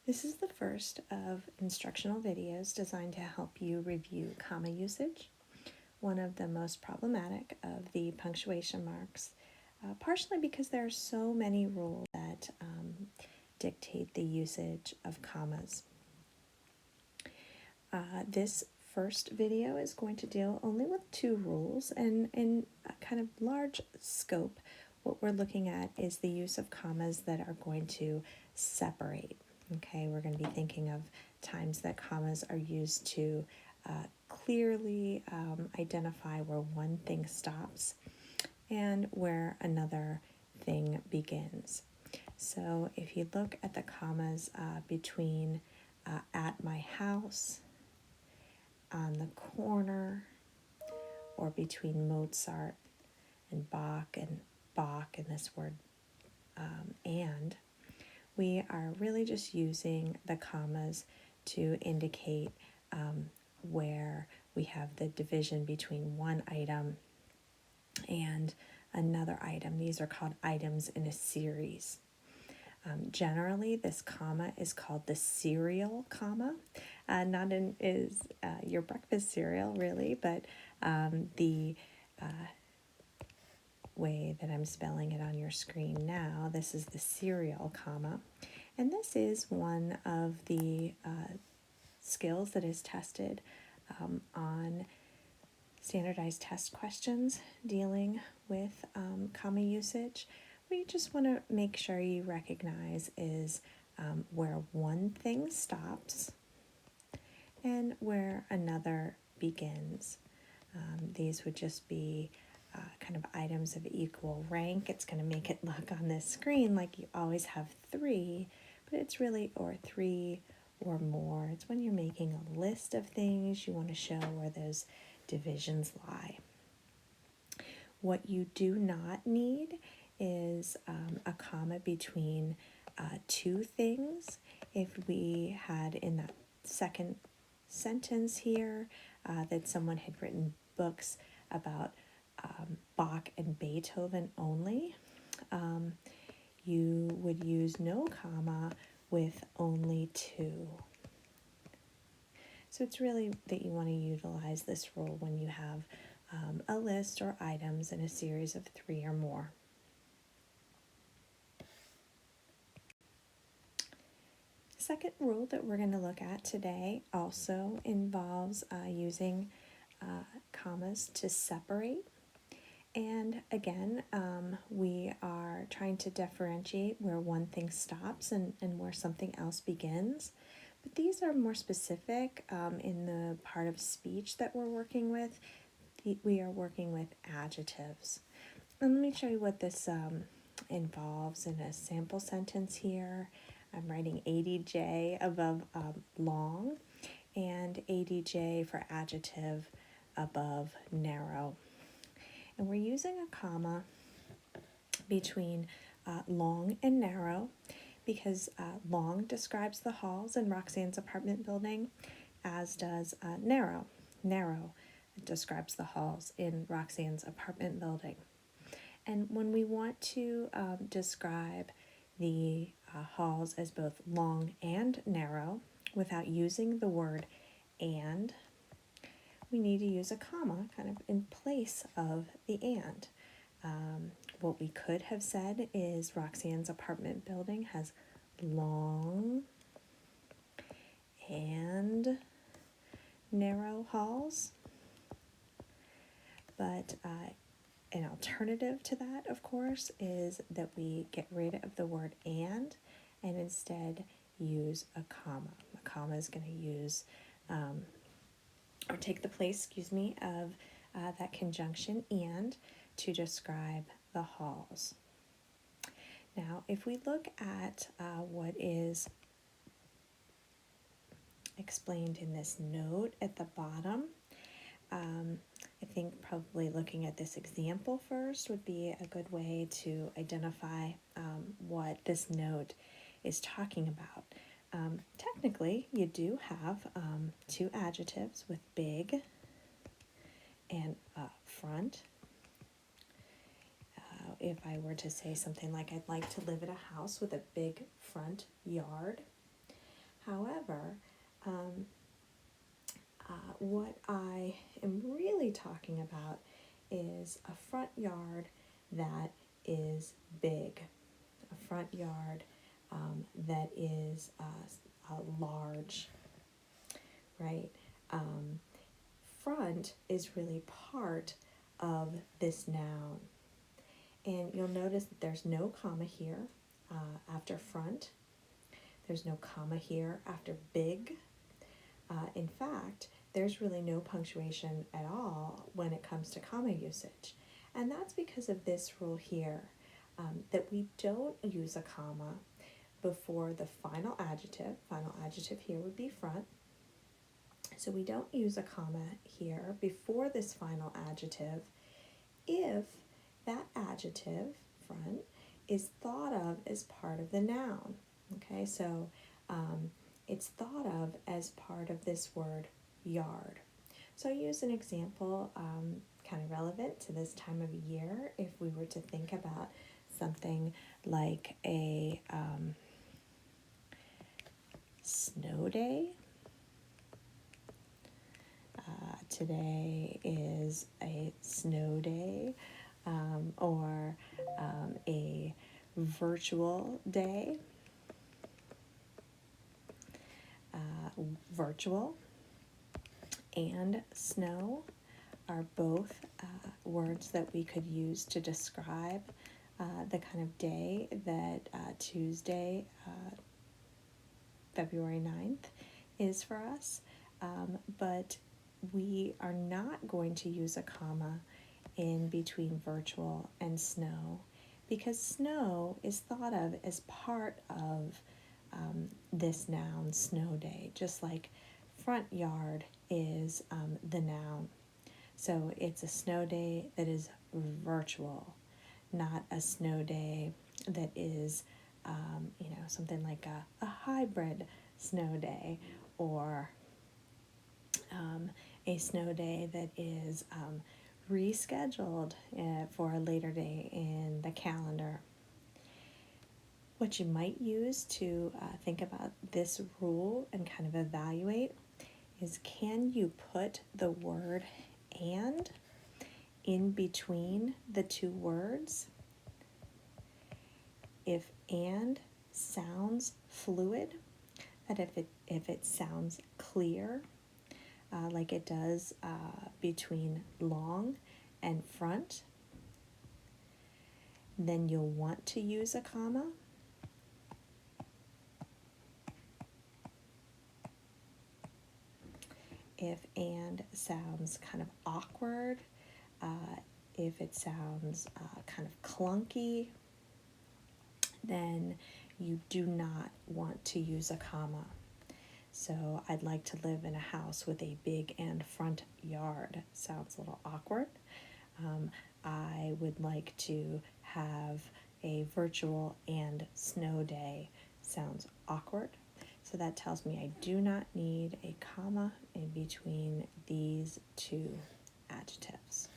This is the first of instructional videos designed to help you review comma usage, one of the most problematic of the punctuation marks, partially because there are so many rules that dictate the usage of commas. This first video is going to deal only with two rules, and in a kind of large scope, what we're looking at is the use of commas that are going to separate. Okay, we're going to be thinking of times that commas are used to clearly identify where one thing stops and where another thing begins. So if you look at the commas between at my house, on the corner, or between Mozart and Bach and this word and, we are really just using the commas to indicate where we have the division between one item and another item. These are called items in a series. Generally, this comma is called the serial comma. Not in is your breakfast cereal, really, but the way that I'm spelling it on your screen now, this is the serial comma. And this is one of the skills that is tested on standardized test questions dealing with comma usage. What you just want to make sure you recognize is where one thing stops and where another begins. These would just be kind of items of equal rank. It's going to make it look on this screen like you always have three, but it's really or three or more. It's when you're making a list of things, you want to show where those divisions lie. What you do not need is a comma between two things. If we had in that second sentence here that someone had written books about Bach and Beethoven only, you would use no comma with only two. So it's really that you want to utilize this rule when you have a list or items in a series of three or more. Second rule that we're going to look at today also involves using commas to separate. And again, we are trying to differentiate where one thing stops and where something else begins. But these are more specific in the part of speech that we're working with. We are working with adjectives. And let me show you what this involves in a sample sentence here. I'm writing ADJ above long and ADJ for adjective above narrow. And we're using a comma between long and narrow because long describes the halls in Roxanne's apartment building, as does narrow. Narrow describes the halls in Roxanne's apartment building. And when we want to describe the halls as both long and narrow without using the word and, we need to use a comma kind of in place of the and. What we could have said is Roxanne's apartment building has long and narrow halls. But an alternative to that, of course, is that we get rid of the word and instead use a comma. A comma is going to use or take the place, of that conjunction and to describe the halls. Now, if we look at what is explained in this note at the bottom, I think probably looking at this example first would be a good way to identify what this note is talking about. Technically, you do have two adjectives with big and front. If I were to say something like, I'd like to live in a house with a big front yard, However, what I am really talking about is a front yard that is big, a front yard that is large, right? Front is really part of this noun. And you'll notice that there's no comma here after front. There's no comma here after big. In fact, there's really no punctuation at all when it comes to comma usage. And that's because of this rule here, that we don't use a comma before the final adjective. Final adjective here would be front. So we don't use a comma here before this final adjective if that adjective, front, is thought of as part of the noun. Okay, so it's thought of as part of this word yard. So I use an example kind of relevant to this time of year. If we were to think about something like a snow day. Today is a snow day, or a virtual day. Virtual and snow are both words that we could use to describe the kind of day that Tuesday, February 9th is for us. But we are not going to use a comma in between virtual and snow because snow is thought of as part of this noun, snow day, just like front yard is the noun. So it's a snow day that is virtual, not a snow day that is, something like a hybrid snow day, or a snow day that is rescheduled for a later day in the calendar. What you might use to think about this rule and kind of evaluate is, can you put the word and in between the two words? If and sounds fluid, that if it sounds clear, like it does between long and front, then you'll want to use a comma. If and sounds kind of awkward, if it sounds kind of clunky, then you do not want to use a comma. So I'd like to live in a house with a big and front yard. Sounds a little awkward. I would like to have a virtual and snow day. Sounds awkward. So that tells me I do not need a comma in between these two adjectives.